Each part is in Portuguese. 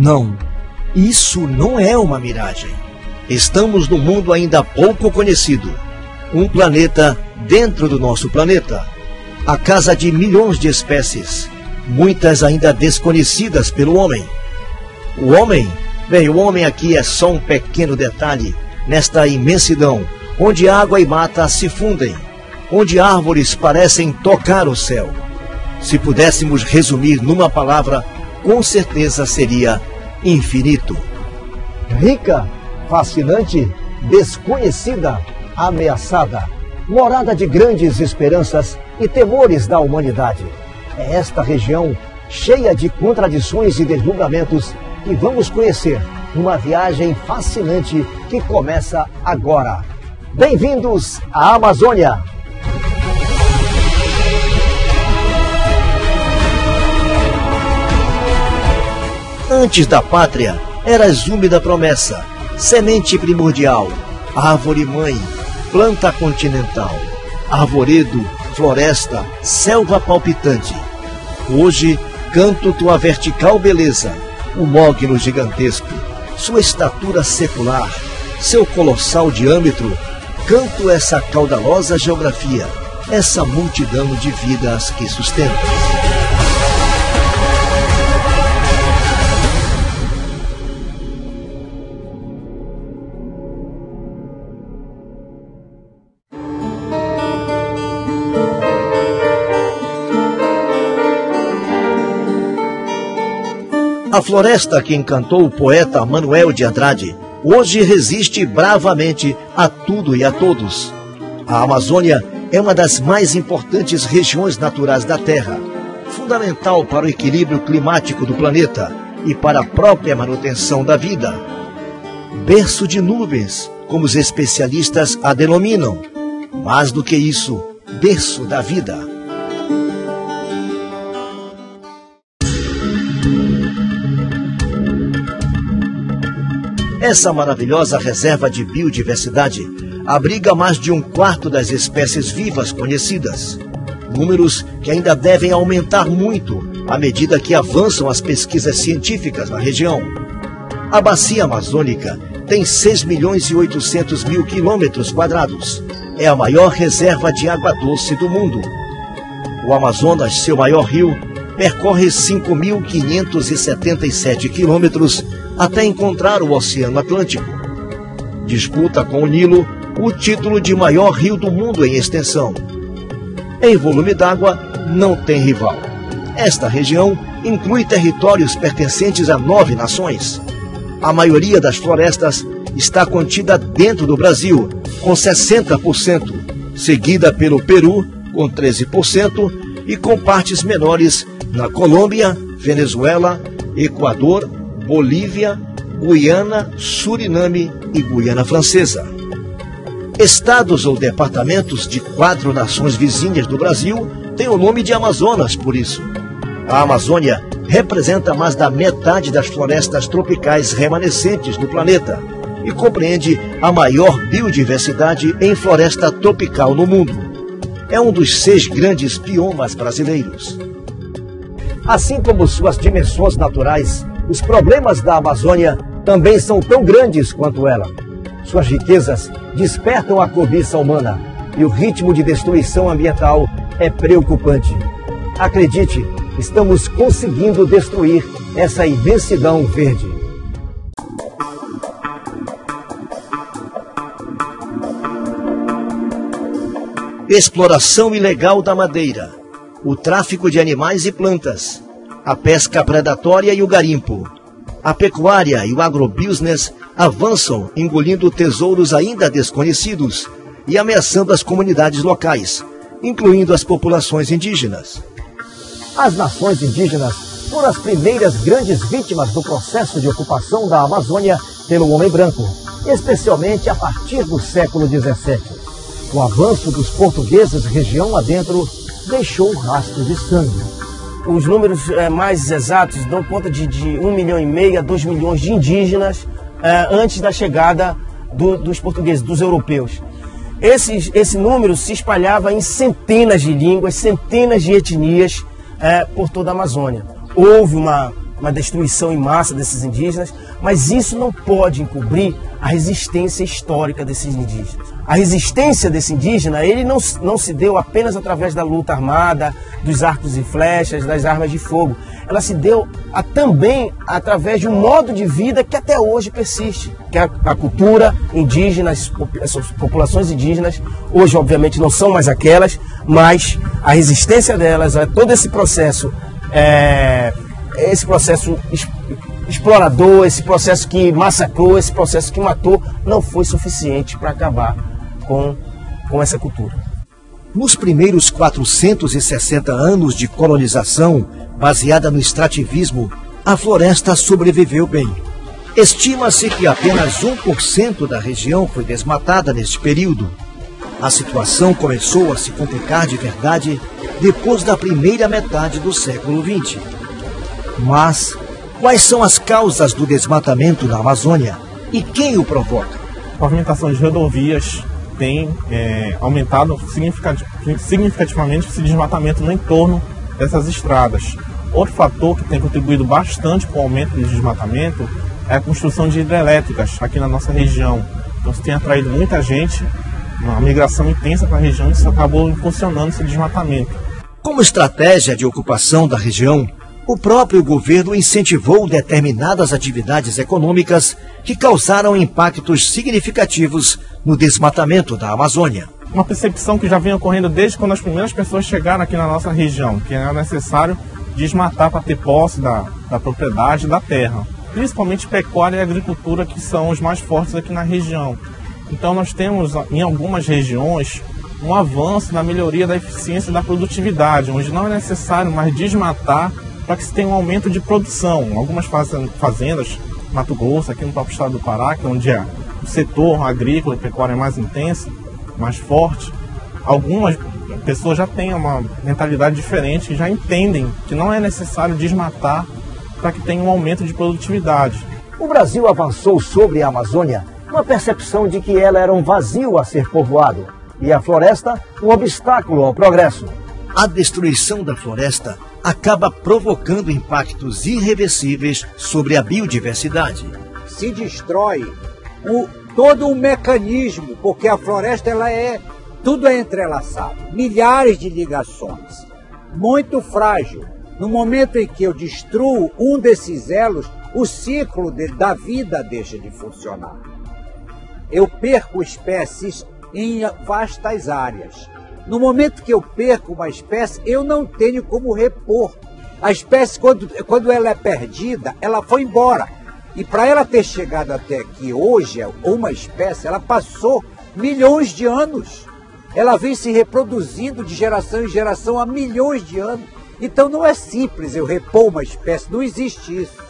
Não, isso não é uma miragem. Estamos num mundo ainda pouco conhecido. Um planeta dentro do nosso planeta. A casa de milhões de espécies, muitas ainda desconhecidas pelo homem. O homem? Bem, o homem aqui é só um pequeno detalhe nesta imensidão, onde água e mata se fundem, onde árvores parecem tocar o céu. Se pudéssemos resumir numa palavra, com certeza seria infinito. Rica, fascinante, desconhecida, ameaçada, morada de grandes esperanças e temores da humanidade. É esta região cheia de contradições e deslumbramentos que vamos conhecer numa viagem fascinante que começa agora. Bem-vindos à Amazônia! Antes da pátria, eras úmida promessa, semente primordial, árvore-mãe, planta continental, arvoredo, floresta, selva palpitante. Hoje, canto tua vertical beleza, o mogno gigantesco, sua estatura secular, seu colossal diâmetro, canto essa caudalosa geografia, essa multidão de vidas que sustenta. A floresta que encantou o poeta Manuel de Andrade, hoje resiste bravamente a tudo e a todos. A Amazônia é uma das mais importantes regiões naturais da Terra, fundamental para o equilíbrio climático do planeta e para a própria manutenção da vida. Berço de nuvens, como os especialistas a denominam. Mais do que isso, berço da vida. Essa maravilhosa reserva de biodiversidade abriga mais de 1/4 das espécies vivas conhecidas. Números que ainda devem aumentar muito à medida que avançam as pesquisas científicas na região. A Bacia Amazônica tem 6.800.000 quilômetros quadrados. É a maior reserva de água doce do mundo. O Amazonas, seu maior rio, percorre 5.577 quilômetros até encontrar o Oceano Atlântico. Disputa com o Nilo o título de maior rio do mundo em extensão. Em volume d'água, não tem rival. Esta região inclui territórios pertencentes a 9 nações. A maioria das florestas está contida dentro do Brasil, com 60%, seguida pelo Peru, com 13%, e com partes menores na Colômbia, Venezuela, Equador, Bolívia, Guiana, Suriname e Guiana Francesa. Estados ou departamentos de 4 nações vizinhas do Brasil têm o nome de Amazonas por isso. A Amazônia representa mais da metade das florestas tropicais remanescentes do planeta e compreende a maior biodiversidade em floresta tropical no mundo. É um dos 6 grandes biomas brasileiros. Assim como suas dimensões naturais, os problemas da Amazônia também são tão grandes quanto ela. Suas riquezas despertam a cobiça humana e o ritmo de destruição ambiental é preocupante. Acredite, estamos conseguindo destruir essa imensidão verde. Exploração ilegal da madeira, o tráfico de animais e plantas, a pesca predatória e o garimpo. A pecuária e o agrobusiness avançam engolindo tesouros ainda desconhecidos e ameaçando as comunidades locais, incluindo as populações indígenas. As nações indígenas foram as primeiras grandes vítimas do processo de ocupação da Amazônia pelo homem branco, especialmente a partir do século XVII. O avanço dos portugueses região adentro deixou rastro de sangue. Os números mais exatos dão conta de 1,5 milhão a 2 milhões de indígenas antes da chegada dos portugueses, dos europeus. Esse número se espalhava em centenas de línguas, centenas de etnias por toda a Amazônia. Houve uma uma destruição em massa desses indígenas, mas isso não pode encobrir a resistência histórica desses indígenas. A resistência desse indígena, ele não se deu apenas através da luta armada, dos arcos e flechas, das armas de fogo. Ela se deu também através de um modo de vida que até hoje persiste, que é a cultura indígena, essas populações indígenas, hoje obviamente não são mais aquelas, mas a resistência delas, todo esse processo explorador, esse processo que massacrou, esse processo que matou, não foi suficiente para acabar com essa cultura. Nos primeiros 460 anos de colonização, baseada no extrativismo, a floresta sobreviveu bem. Estima-se que apenas 1% da região foi desmatada neste período. A situação começou a se complicar de verdade depois da primeira metade do século XX. Mas quais são as causas do desmatamento na Amazônia e quem o provoca? A pavimentação de rodovias tem aumentado significativamente esse desmatamento no entorno dessas estradas. Outro fator que tem contribuído bastante com o aumento do desmatamento é a construção de hidrelétricas aqui na nossa região. Então isso tem atraído muita gente, uma migração intensa para a região, e isso acabou impulsionando esse desmatamento. Como estratégia de ocupação da região, o próprio governo incentivou determinadas atividades econômicas que causaram impactos significativos no desmatamento da Amazônia. Uma percepção que já vem ocorrendo desde quando as primeiras pessoas chegaram aqui na nossa região, que era necessário desmatar para ter posse da propriedade da terra. Principalmente pecuária e agricultura, que são os mais fortes aqui na região. Então nós temos em algumas regiões um avanço na melhoria da eficiência e da produtividade, onde não é necessário mais desmatar para que se tenha um aumento de produção. Algumas fazendas, Mato Grosso, aqui no próprio estado do Pará, que é onde o setor agrícola e pecuária é mais intenso, mais forte, algumas pessoas já têm uma mentalidade diferente e já entendem que não é necessário desmatar para que tenha um aumento de produtividade. O Brasil avançou sobre a Amazônia com a percepção de que ela era um vazio a ser povoado e a floresta um obstáculo ao progresso. A destruição da floresta acaba provocando impactos irreversíveis sobre a biodiversidade. Se destrói todo um mecanismo, porque a floresta tudo é entrelaçado, milhares de ligações, muito frágil. No momento em que eu destruo um desses elos, o ciclo da vida deixa de funcionar. Eu perco espécies em vastas áreas. No momento que eu perco uma espécie, eu não tenho como repor. A espécie, quando ela é perdida, ela foi embora. E para ela ter chegado até aqui hoje, uma espécie, ela passou milhões de anos. Ela vem se reproduzindo de geração em geração há milhões de anos. Então não é simples eu repor uma espécie, não existe isso.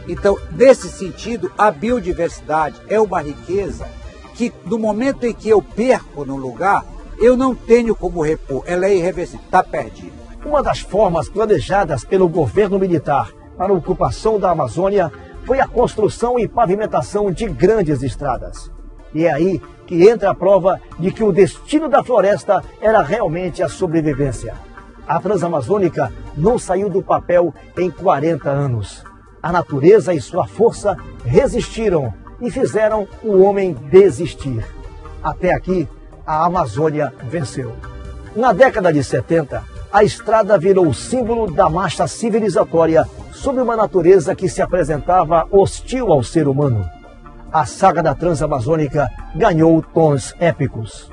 Então, nesse sentido, a biodiversidade é uma riqueza que no momento em que eu perco num lugar, eu não tenho como repor, ela é irreversível, está perdida. Uma das formas planejadas pelo governo militar para a ocupação da Amazônia foi a construção e pavimentação de grandes estradas. E é aí que entra a prova de que o destino da floresta era realmente a sobrevivência. A Transamazônica não saiu do papel em 40 anos. A natureza e sua força resistiram e fizeram o homem desistir. Até aqui, a Amazônia venceu. Na década de 70, a estrada virou símbolo da marcha civilizatória sobre uma natureza que se apresentava hostil ao ser humano. A saga da Transamazônica ganhou tons épicos.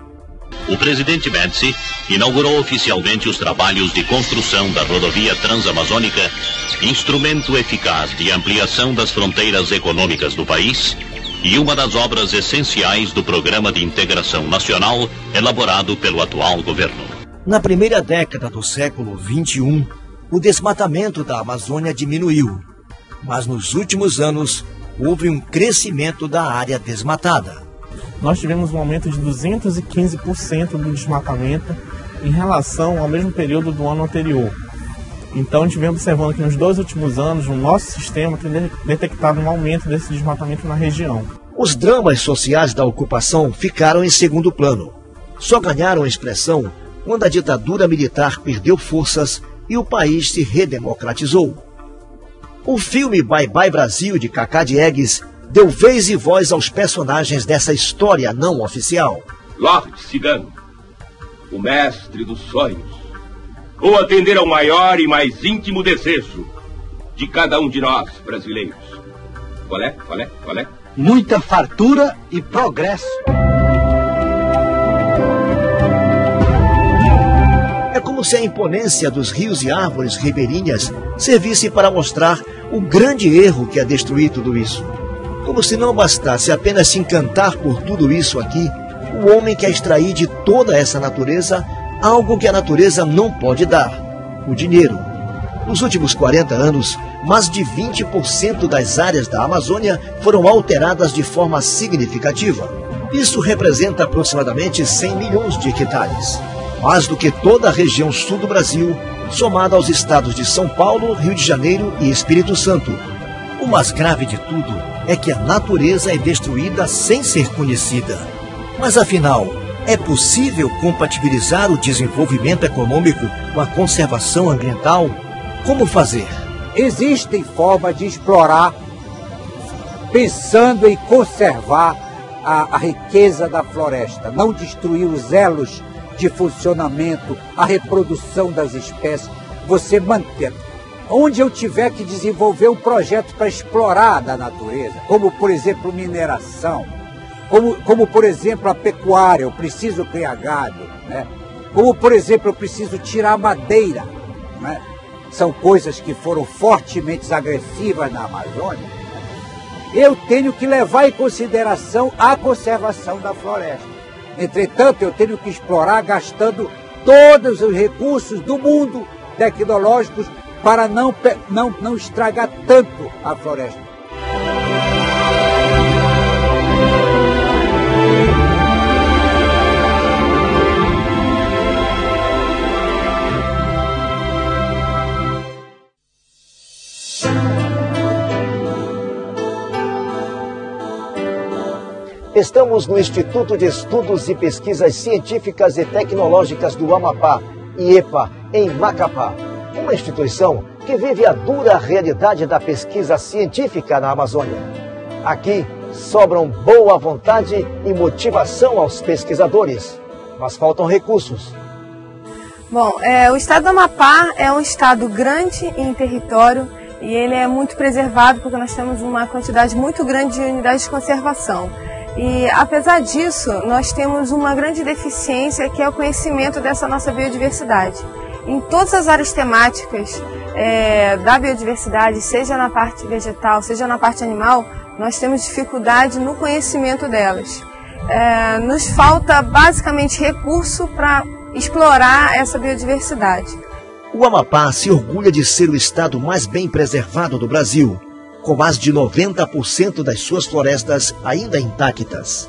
O presidente Médici inaugurou oficialmente os trabalhos de construção da rodovia Transamazônica, instrumento eficaz de ampliação das fronteiras econômicas do país e uma das obras essenciais do Programa de Integração Nacional elaborado pelo atual governo. Na primeira década do século XXI, o desmatamento da Amazônia diminuiu, mas nos últimos anos houve um crescimento da área desmatada. Nós tivemos um aumento de 215% do desmatamento em relação ao mesmo período do ano anterior. Então a gente vem observando que nos 2 últimos anos o nosso sistema tem detectado um aumento desse desmatamento na região. Os dramas sociais da ocupação ficaram em segundo plano. Só ganharam expressão quando a ditadura militar perdeu forças e o país se redemocratizou. O filme Bye Bye Brasil, de Cacá Diegues, deu vez e voz aos personagens dessa história não oficial. Lorde Cigano, o mestre dos sonhos, vou atender ao maior e mais íntimo desejo de cada um de nós, brasileiros. Qual é? Muita fartura e progresso. É como se a imponência dos rios e árvores ribeirinhas servisse para mostrar o grande erro que é destruir tudo isso. Como se não bastasse apenas se encantar por tudo isso aqui, o homem quer extrair de toda essa natureza algo que a natureza não pode dar: o dinheiro. Nos últimos 40 anos, mais de 20% das áreas da Amazônia foram alteradas de forma significativa. Isso representa aproximadamente 100 milhões de hectares, mais do que toda a região sul do Brasil, somada aos estados de São Paulo, Rio de Janeiro e Espírito Santo. O mais grave de tudo é que a natureza é destruída sem ser conhecida. Mas afinal, é possível compatibilizar o desenvolvimento econômico com a conservação ambiental? Como fazer? Existem formas de explorar, pensando em conservar a riqueza da floresta, não destruir os elos de funcionamento, a reprodução das espécies, você manter. Onde eu tiver que desenvolver um projeto para explorar da natureza, como por exemplo mineração, como por exemplo a pecuária, eu preciso criar gado, né? Como por exemplo eu preciso tirar madeira, né? São coisas que foram fortemente agressivas na Amazônia. Eu tenho que levar em consideração a conservação da floresta. Entretanto, eu tenho que explorar gastando todos os recursos do mundo tecnológicos para não estragar tanto a floresta. Estamos no Instituto de Estudos e Pesquisas Científicas e Tecnológicas do Amapá, IEPA, em Macapá. Uma instituição que vive a dura realidade da pesquisa científica na Amazônia. Aqui sobram boa vontade e motivação aos pesquisadores, mas faltam recursos. Bom, o estado do Amapá é um estado grande em território e ele é muito preservado porque nós temos uma quantidade muito grande de unidades de conservação. E, apesar disso, nós temos uma grande deficiência, que é o conhecimento dessa nossa biodiversidade. Em todas as áreas temáticas da biodiversidade, seja na parte vegetal, seja na parte animal, nós temos dificuldade no conhecimento delas. Nos falta, basicamente, recurso para explorar essa biodiversidade. O Amapá se orgulha de ser o estado mais bem preservado do Brasil, com mais de 90% das suas florestas ainda intactas.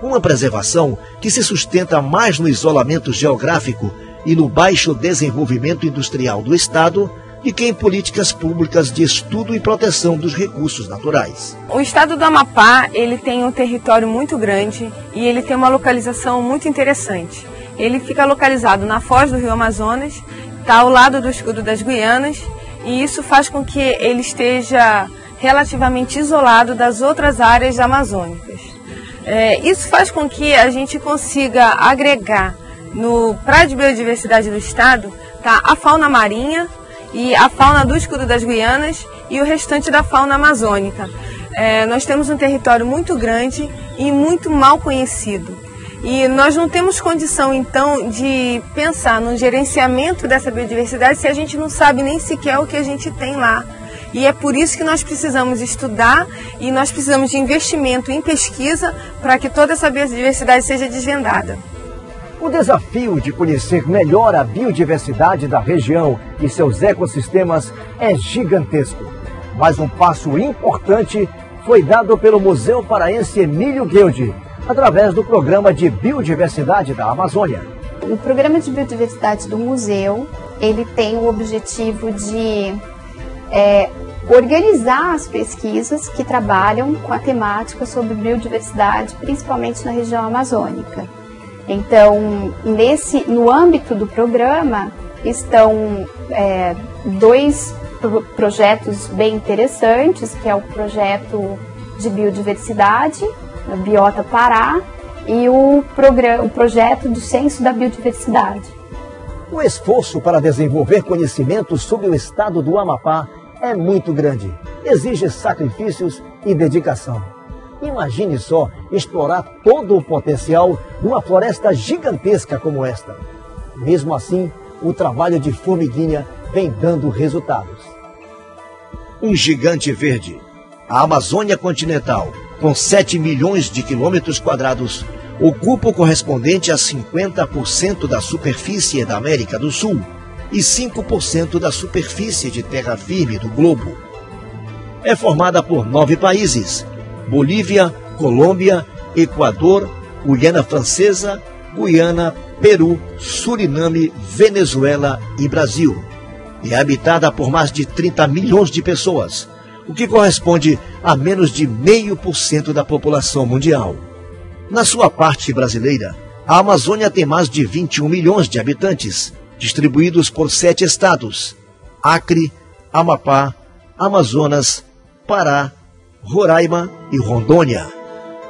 Uma preservação que se sustenta mais no isolamento geográfico e no baixo desenvolvimento industrial do estado do que em políticas públicas de estudo e proteção dos recursos naturais. O estado do Amapá, ele tem um território muito grande e ele tem uma localização muito interessante. Ele fica localizado na foz do Rio Amazonas, está ao lado do escudo das Guianas, e isso faz com que ele esteja relativamente isolado das outras áreas amazônicas. Isso faz com que a gente consiga agregar para a biodiversidade do estado a fauna marinha e a fauna do escudo das Guianas e o restante da fauna amazônica. Nós temos um território muito grande e muito mal conhecido. E nós não temos condição, então, de pensar no gerenciamento dessa biodiversidade se a gente não sabe nem sequer o que a gente tem lá. E é por isso que nós precisamos estudar e nós precisamos de investimento em pesquisa para que toda essa biodiversidade seja desvendada. O desafio de conhecer melhor a biodiversidade da região e seus ecossistemas é gigantesco. Mas um passo importante foi dado pelo Museu Paraense Emílio Guilde, através do Programa de Biodiversidade da Amazônia. O Programa de Biodiversidade do Museu, ele tem o objetivo de organizar as pesquisas que trabalham com a temática sobre biodiversidade, principalmente na região amazônica. Então, no âmbito do programa, estão dois projetos bem interessantes, que é o projeto de biodiversidade, a Biota Pará, e o projeto do Censo da Biodiversidade. O esforço para desenvolver conhecimentos sobre o estado do Amapá é muito grande. Exige sacrifícios e dedicação. Imagine só explorar todo o potencial de uma floresta gigantesca como esta. Mesmo assim, o trabalho de formiguinha vem dando resultados. Um gigante verde, a Amazônia continental, com 7 milhões de quilômetros quadrados, ocupa o correspondente a 50% da superfície da América do Sul e 5% da superfície de terra firme do globo. É formada por 9 países: Bolívia, Colômbia, Equador, Guiana Francesa, Guiana, Peru, Suriname, Venezuela e Brasil. E é habitada por mais de 30 milhões de pessoas, o que corresponde a menos de 0,5% da população mundial. Na sua parte brasileira, a Amazônia tem mais de 21 milhões de habitantes, distribuídos por 7 estados: Acre, Amapá, Amazonas, Pará, Roraima e Rondônia.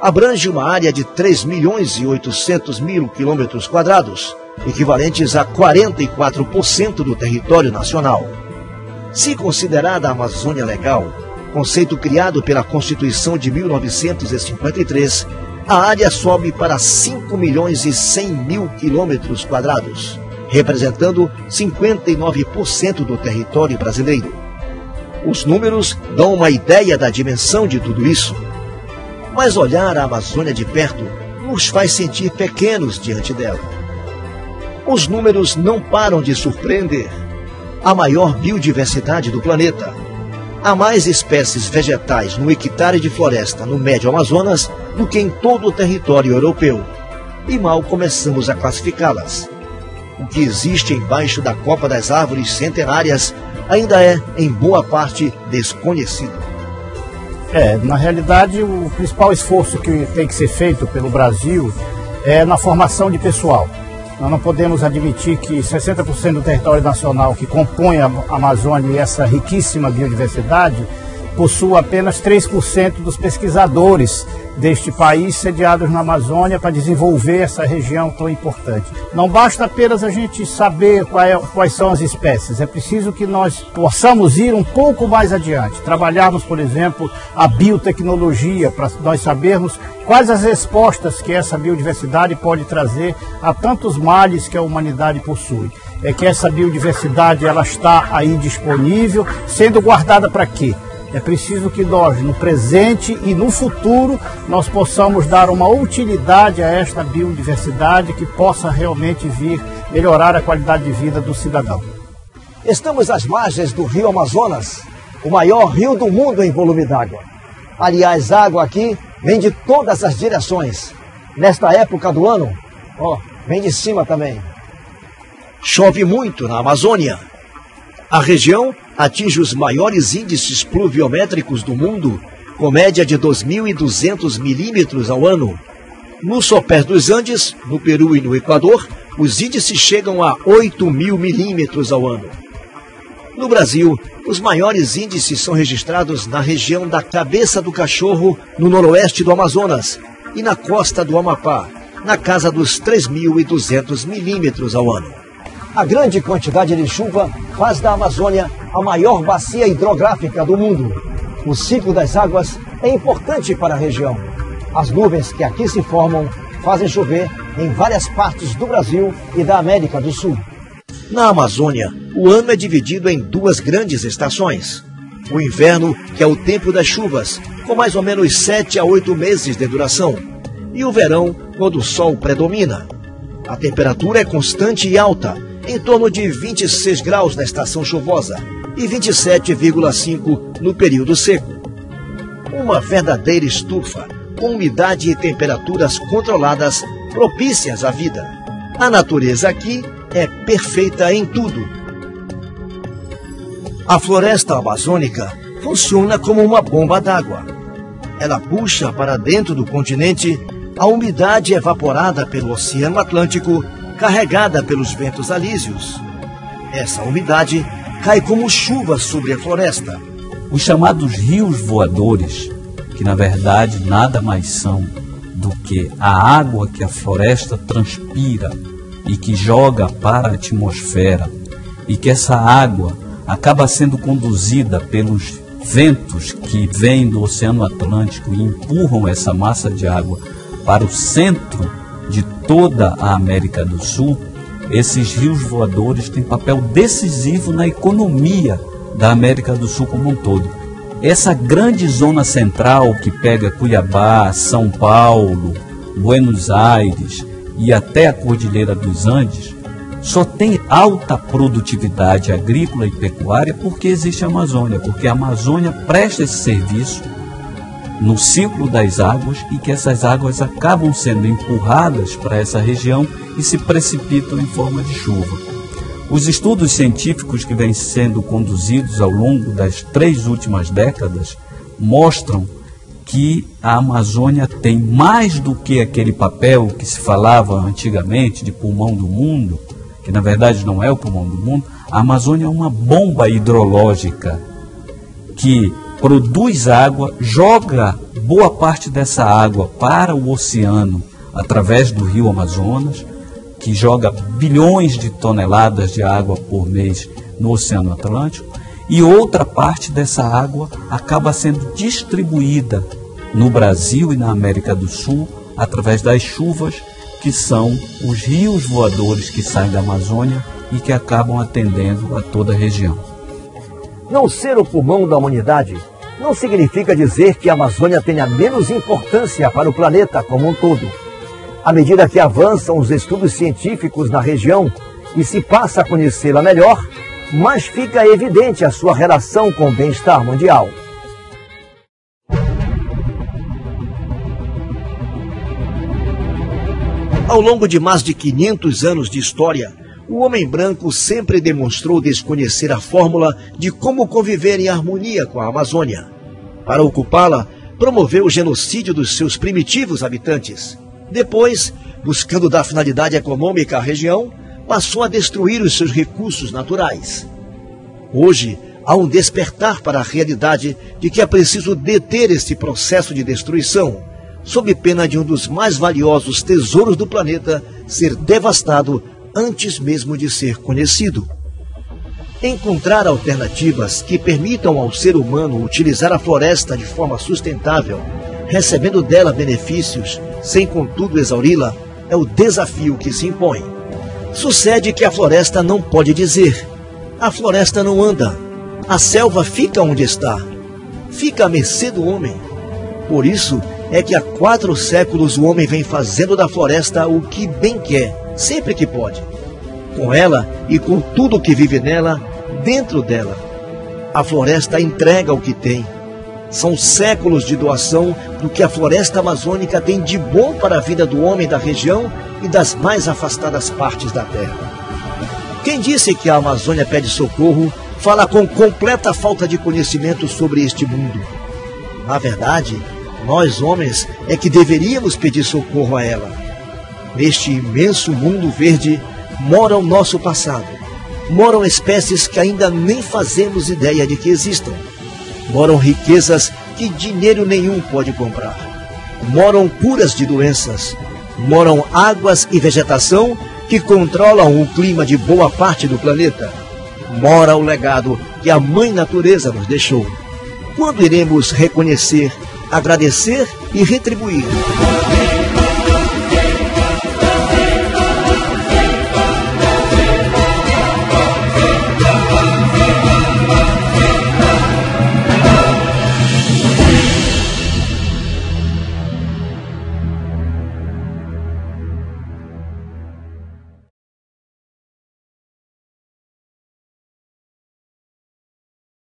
Abrange uma área de 3.800.000 quilômetros quadrados, equivalentes a 44% do território nacional. Se considerada a Amazônia Legal, conceito criado pela Constituição de 1953, a área sobe para 5.100.000 quilômetros quadrados, representando 59% do território brasileiro. Os números dão uma ideia da dimensão de tudo isso. Mas olhar a Amazônia de perto nos faz sentir pequenos diante dela. Os números não param de surpreender. A maior biodiversidade do planeta. Há mais espécies vegetais no hectare de floresta no Médio Amazonas do que em todo o território europeu. E mal começamos a classificá-las. O que existe embaixo da copa das árvores centenárias ainda é, em boa parte, desconhecido. Na realidade, o principal esforço que tem que ser feito pelo Brasil é na formação de pessoal. Nós não podemos admitir que 60% do território nacional que compõe a Amazônia e essa riquíssima biodiversidade possua apenas 3% dos pesquisadores deste país sediados na Amazônia para desenvolver essa região tão importante. Não basta apenas a gente saber quais são as espécies, é preciso que nós possamos ir um pouco mais adiante, trabalharmos, por exemplo, a biotecnologia, para nós sabermos quais as respostas que essa biodiversidade pode trazer a tantos males que a humanidade possui. É que essa biodiversidade ela está aí disponível, sendo guardada para quê? É preciso que nós, no presente e no futuro, nós possamos dar uma utilidade a esta biodiversidade que possa realmente vir melhorar a qualidade de vida do cidadão. Estamos às margens do rio Amazonas, o maior rio do mundo em volume d'água. Aliás, a água aqui vem de todas as direções. Nesta época do ano, vem de cima também. Chove muito na Amazônia. A região atinge os maiores índices pluviométricos do mundo, com média de 2.200 milímetros ao ano. No sopé dos Andes, no Peru e no Equador, os índices chegam a 8.000 milímetros ao ano. No Brasil, os maiores índices são registrados na região da Cabeça do Cachorro, no noroeste do Amazonas, e na costa do Amapá, na casa dos 3.200 milímetros ao ano. A grande quantidade de chuva faz da Amazônia a maior bacia hidrográfica do mundo. O ciclo das águas é importante para a região. As nuvens que aqui se formam fazem chover em várias partes do Brasil e da América do Sul. Na Amazônia, o ano é dividido em 2 grandes estações. O inverno, que é o tempo das chuvas, com mais ou menos 7 a 8 meses de duração. E o verão, quando o sol predomina. A temperatura é constante e alta, em torno de 26 graus na estação chuvosa e 27,5 no período seco. Uma verdadeira estufa, com umidade e temperaturas controladas, propícias à vida. A natureza aqui é perfeita em tudo. A floresta amazônica funciona como uma bomba d'água. Ela puxa para dentro do continente a umidade evaporada pelo Oceano Atlântico, carregada pelos ventos alísios. Essa umidade cai como chuva sobre a floresta. Os chamados rios voadores, que na verdade nada mais são do que a água que a floresta transpira e que joga para a atmosfera, e que essa água acaba sendo conduzida pelos ventos que vêm do Oceano Atlântico e empurram essa massa de água para o centro de toda a América do Sul. Esses rios voadores têm papel decisivo na economia da América do Sul como um todo. Essa grande zona central que pega Cuiabá, São Paulo, Buenos Aires e até a Cordilheira dos Andes, só tem alta produtividade agrícola e pecuária porque existe a Amazônia, porque a Amazônia presta esse serviço no ciclo das águas e que essas águas acabam sendo empurradas para essa região e se precipitam em forma de chuva. Os estudos científicos que vêm sendo conduzidos ao longo das 3 últimas décadas mostram que a Amazônia tem mais do que aquele papel que se falava antigamente de pulmão do mundo, que na verdade não é o pulmão do mundo. A Amazônia é uma bomba hidrológica que produz água, joga boa parte dessa água para o oceano através do rio Amazonas, que joga bilhões de toneladas de água por mês no Oceano Atlântico, e outra parte dessa água acaba sendo distribuída no Brasil e na América do Sul através das chuvas, que são os rios voadores que saem da Amazônia e que acabam atendendo a toda a região. Não ser o pulmão da humanidade não significa dizer que a Amazônia tenha menos importância para o planeta como um todo. À medida que avançam os estudos científicos na região e se passa a conhecê-la melhor, mais fica evidente a sua relação com o bem-estar mundial. Ao longo de mais de 500 anos de história, o homem branco sempre demonstrou desconhecer a fórmula de como conviver em harmonia com a Amazônia. Para ocupá-la, promoveu o genocídio dos seus primitivos habitantes. Depois, buscando dar finalidade econômica à região, passou a destruir os seus recursos naturais. Hoje, há um despertar para a realidade de que é preciso deter este processo de destruição, sob pena de um dos mais valiosos tesouros do planeta ser devastado antes mesmo de ser conhecido. Encontrar alternativas que permitam ao ser humano utilizar a floresta de forma sustentável, recebendo dela benefícios, sem contudo exauri-la, é o desafio que se impõe. Sucede que a floresta não pode dizer, a floresta não anda, a selva fica onde está, fica à mercê do homem. Por isso é que há 4 séculos o homem vem fazendo da floresta o que bem quer, sempre que pode. Com ela e com tudo que vive nela, dentro dela. A floresta entrega o que tem. São séculos de doação do que a floresta amazônica tem de bom para a vida do homem da região e das mais afastadas partes da terra. Quem disse que a Amazônia pede socorro, fala com completa falta de conhecimento sobre este mundo. Na verdade, nós homens é que deveríamos pedir socorro a ela. Neste imenso mundo verde mora o nosso passado. Moram espécies que ainda nem fazemos ideia de que existam. Moram riquezas que dinheiro nenhum pode comprar. Moram curas de doenças. Moram águas e vegetação que controlam o clima de boa parte do planeta. Mora o legado que a Mãe Natureza nos deixou. Quando iremos reconhecer, agradecer e retribuir?